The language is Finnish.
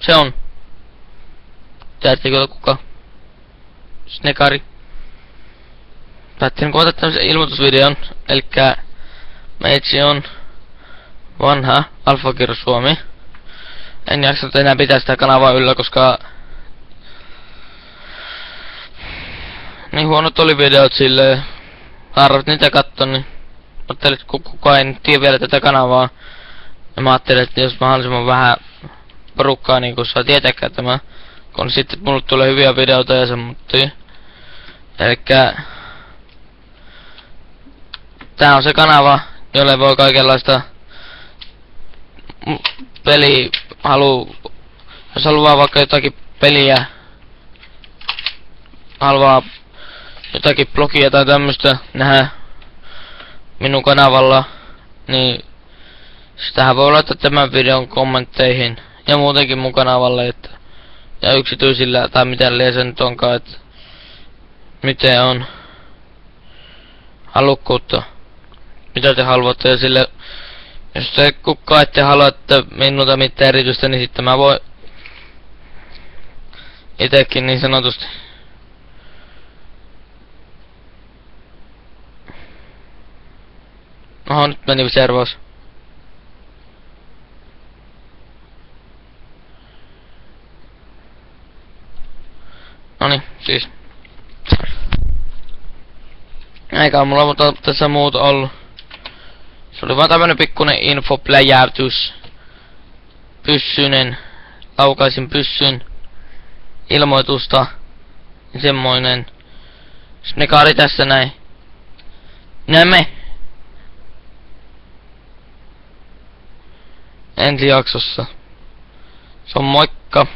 Se on. Tiedättekö kuka? Snekari. Päätin kuvata tämmösen ilmoitusvideon. Elikkä meitsi on vanha Alfakirjo Suomi. En jaksa enää pitää sitä kanavaa yllä, koska niin huonot oli videot silleen. Harvat niitä katso, niin ajattelin, että kukaan ei tiedä vielä tätä kanavaa. Ja mä ajattelin, että jos mahdollisimman vähän porukkaa niin kun saa tietääkään tämä, kun sitten mulle tulee hyviä videoita ja semmoittia. Elikkä tää on se kanava, jolle voi kaikenlaista peliä jos haluaa vaikka jotakin peliä, haluaa jotakin blogia tai tämmöstä nähdä minun kanavalla, niin sitähän voi laittaa tämän videon kommentteihin ja muutenkin mun kanavalle, että ja yksityisillä tai miten liian se nyt onkaan, että miten on halukkuutta, mitä te haluatte, ja sille jos te kukaan ette halua, että minulta mitään erityistä, niin sitten mä voin itekin niin sanotusti oho, nyt meni servaus. Noniin, siis eikä mulla mutta tässä muuta ollut. Se oli vaan tämmönen pikkunen infopläjäytys. Pyssynen. Laukaisin pyssyn. Ilmoitusta. Ja semmoinen. Snekari tässä näin. Näemme. Ensi jaksossa. Se on moikka.